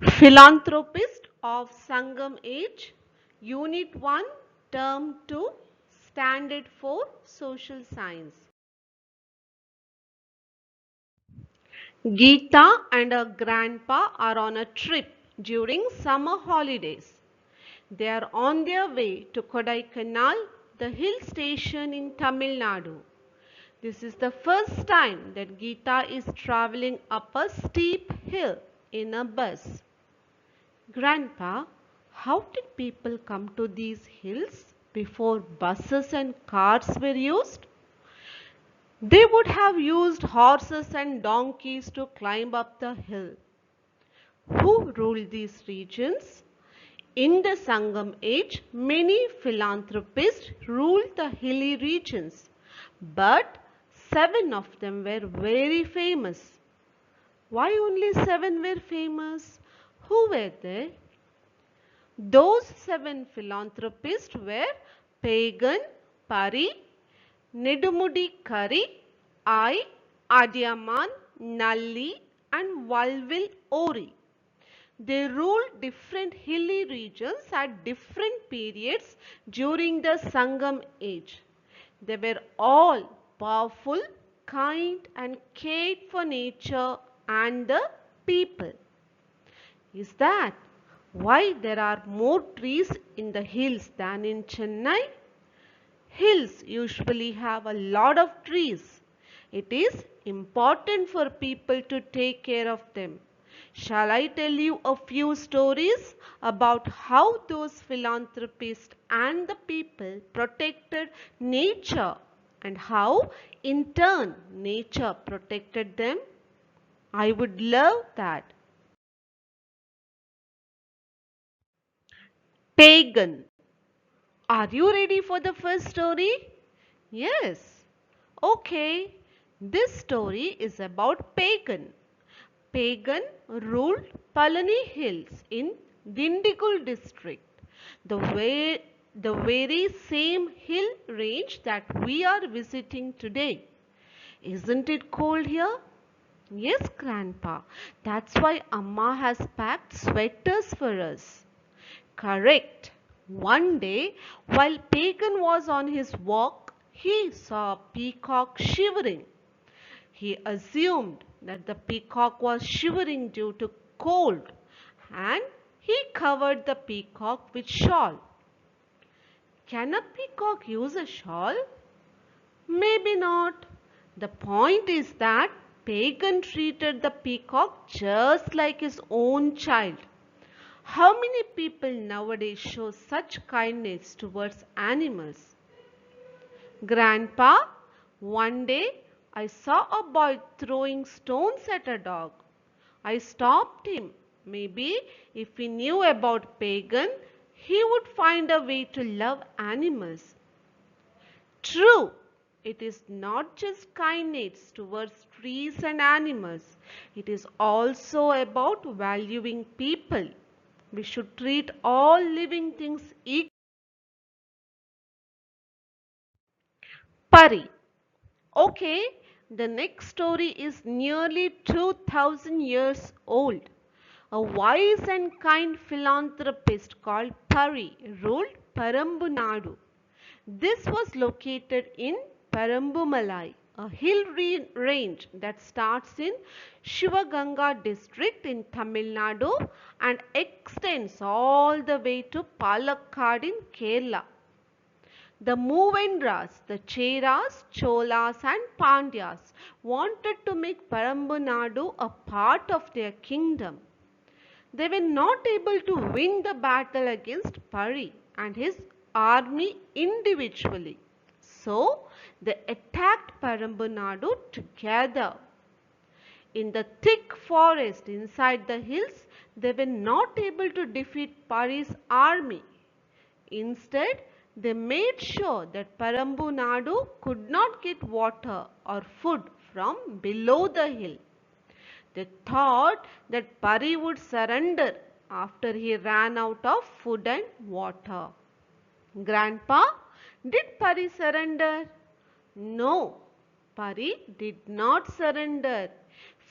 Philanthropist of Sangam Age, Unit 1, Term 2, Standard 4, Social Science. Geeta and her grandpa are on a trip during summer holidays. They are on their way to Kodaikanal, the hill station in Tamil Nadu. This is the first time that Geeta is traveling up a steep hill in a bus. Grandpa, how did people come to these hills before buses and cars were used? They would have used horses and donkeys to climb up the hill. Who ruled these regions? In the Sangam age, many philanthropists ruled the hilly regions, but 7 of them were very famous. Why only 7 were famous? Who were they? Those 7 philanthropists were Pagan, Pari, Nedumudi Kari, I, Adiyaman, Nalli and Valvil Ori. They ruled different hilly regions at different periods during the Sangam age. They were all powerful, kind and cared for nature and the people. Is that why there are more trees in the hills than in Chennai? Hills usually have a lot of trees. It is important for people to take care of them. Shall I tell you a few stories about how those philanthropists and the people protected nature and how in turn nature protected them? I would love that. Pagan. Are you ready for the first story? Yes. Okay. This story is about Pagan. Pagan ruled Palani Hills in Dindigul district, the very same hill range that we are visiting today. Isn't it cold here? Yes, Grandpa. That's why Amma has packed sweaters for us. Correct. One day, while Pagan was on his walk, he saw a peacock shivering. He assumed that the peacock was shivering due to cold and he covered the peacock with shawl. Can a peacock use a shawl? Maybe not. The point is that Pagan treated the peacock just like his own child. How many people nowadays show such kindness towards animals? Grandpa, one day I saw a boy throwing stones at a dog. I stopped him. Maybe if he knew about Pagan, he would find a way to love animals. True, it is not just kindness towards trees and animals. It is also about valuing people. We should treat all living things equally. Pari. Okay, the next story is nearly 2000 years old. A wise and kind philanthropist called Pari ruled Parambunadu. This was located in Parambumalai, a hill range that starts in Shivaganga district in Tamil Nadu and extends all the way to Palakkad in Kerala. The Moovendras, the Cheras, Cholas and Pandyas wanted to make Parambunadu a part of their kingdom. They were not able to win the battle against Pari and his army individually. So they attacked Parambunadu together. In the thick forest inside the hills, they were not able to defeat Pari's army. Instead, they made sure that Parambu Nadu could not get water or food from below the hill. They thought that Pari would surrender after he ran out of food and water. Grandpa, did Pari surrender? No, Pari did not surrender.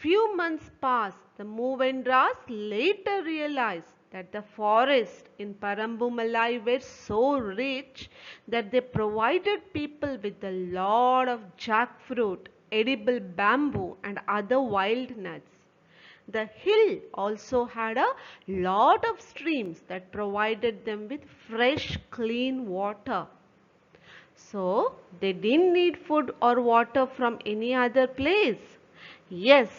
Few months passed. The Moovendras later realized that the forests in Parambumalai were so rich that they provided people with a lot of jackfruit, edible bamboo and other wild nuts. The hill also had a lot of streams that provided them with fresh, clean water. So, they didn't need food or water from any other place. Yes,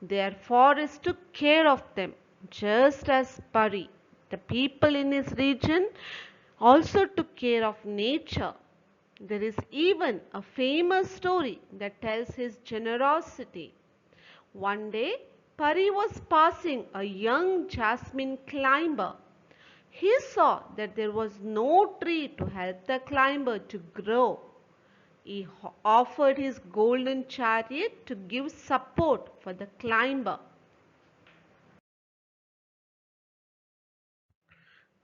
their forest took care of them, just as Pari, the people in his region, also took care of nature. There is even a famous story that tells his generosity. One day, Pari was passing a young jasmine climber. He saw that there was no tree to help the climber to grow. He offered his golden chariot to give support for the climber.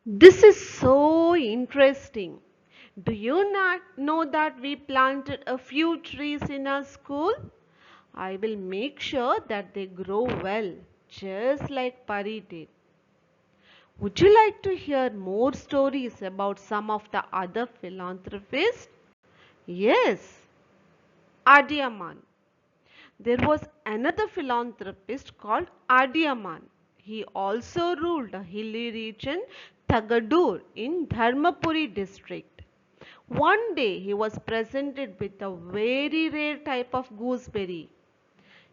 This is so interesting. Do you not know that we planted a few trees in our school? I will make sure that they grow well, just like Pari did. Would you like to hear more stories about some of the other philanthropists? Yes, Adiyaman. There was another philanthropist called Adiyaman. He also ruled a hilly region, Tagadur, in Dharmapuri district. One day he was presented with a very rare type of gooseberry.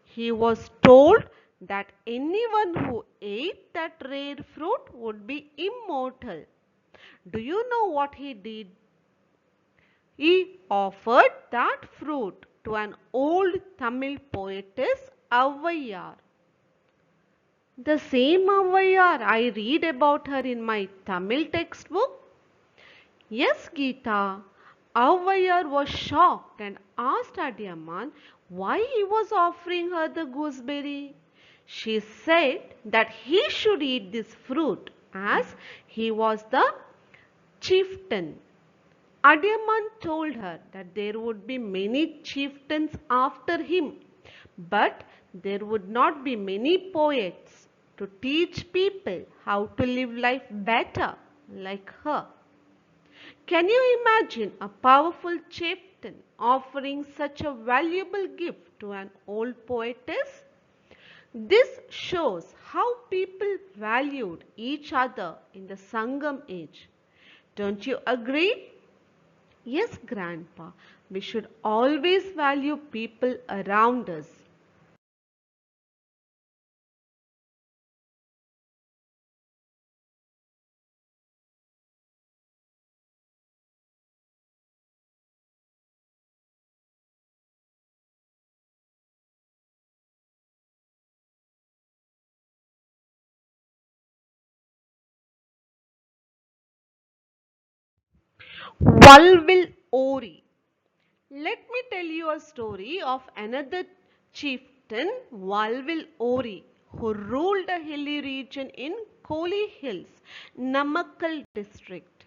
He was told that anyone who ate that rare fruit would be immortal. Do you know what he did? He offered that fruit to an old Tamil poetess, Avvaiyar. The same Avvaiyar I read about her in my Tamil textbook. Yes, Geeta. Avvaiyar was shocked and asked Adiyaman why he was offering her the gooseberry. She said that he should eat this fruit as he was the chieftain. Adiyaman told her that there would be many chieftains after him, but there would not be many poets to teach people how to live life better like her. Can you imagine a powerful chieftain offering such a valuable gift to an old poetess? This shows how people valued each other in the Sangam age. Don't you agree? Yes, Grandpa, we should always value people around us. Walvil Ori. Let me tell you a story of another chieftain, Walvil Ori, who ruled a hilly region in Koli Hills, Namakkal district.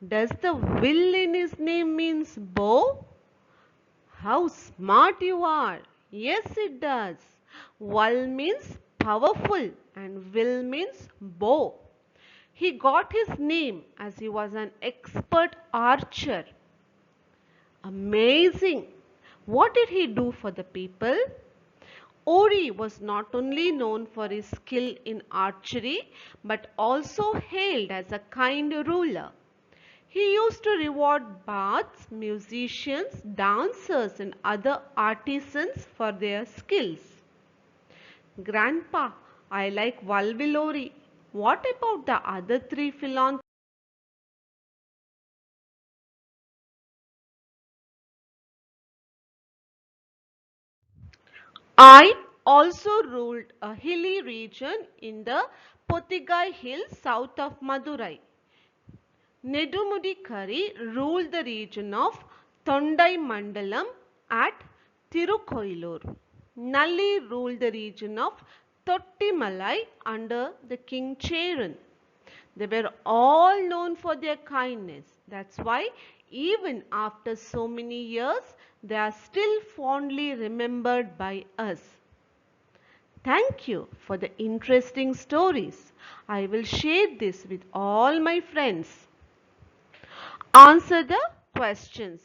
Does the will in his name means bow? How smart you are! Yes, it does. Val means powerful and will means bow. He got his name as he was an expert archer. Amazing! What did he do for the people? Ori was not only known for his skill in archery but also hailed as a kind ruler. He used to reward bards, musicians, dancers, and other artisans for their skills. Grandpa, I like Valvilori. What about the other three philanthropists? I also ruled a hilly region in the Pothigai Hills south of Madurai. Nedumudi ruled the region of Thondai Mandalam at Tirukoilur. Nalli ruled the region of Tottimalai under the King Cheran. They were all known for their kindness. That's why even after so many years, they are still fondly remembered by us. Thank you for the interesting stories. I will share this with all my friends. Answer the questions.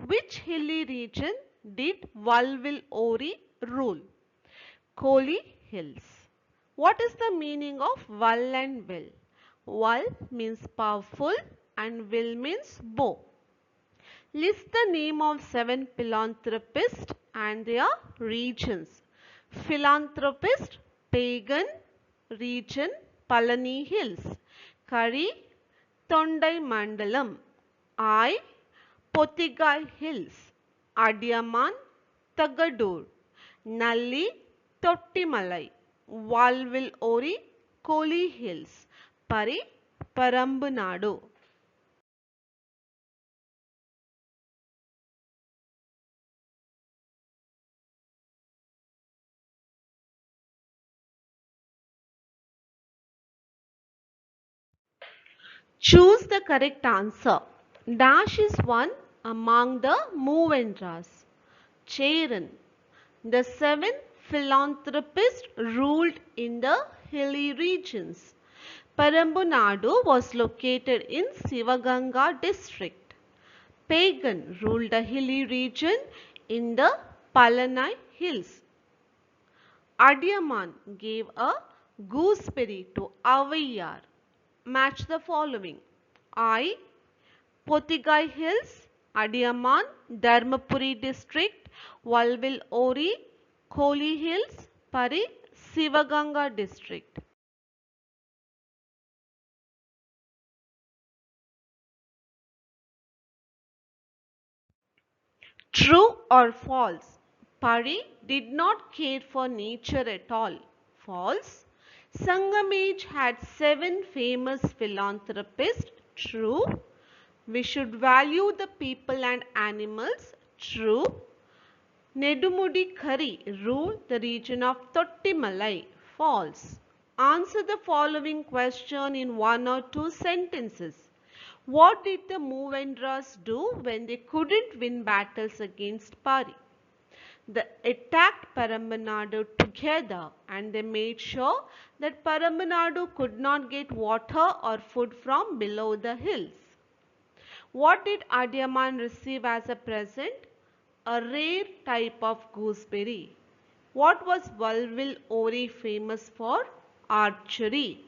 Which hilly region did Walwil Ori rule? Koli Hills. What is the meaning of Wal and Will? Wal means powerful and Will means bow. List the name of 7 philanthropists and their regions. Philanthropist, Pagan, region, Palani Hills. Kari, Tondai Mandalam. I, Pothigai Hills. Adiyaman, Tagadur. Nalli, Tottimalai. Walwil Ori, Koli Hills. Pari, Parambunadu. Choose the correct answer. Dash is one among the Moovendras. Chairan. The 7 philanthropists ruled in the hilly regions. Parambunadu was located in Sivaganga district. Pagan ruled the hilly region in the Palanai hills. Adiyaman gave a gooseberry to Avaiyar. Match the following. I. Pothigai Hills, Adiyaman, Dharmapuri district, Walwil Ori, Koli Hills, Pari, Sivaganga district. True or false? Pari did not care for nature at all. False. Sangamage had 7 famous philanthropists. True. We should value the people and animals. True. Nedumudi Khari ruled the region of Tottimalai. False. Answer the following question in 1 or 2 sentences. What did the Moovendras do when they couldn't win battles against Pari? They attacked Parambanadu together and they made sure that Parambanadu could not get water or food from below the hills. What did Adiyaman receive as a present? A rare type of gooseberry. What was Walwil Ori famous for? Archery.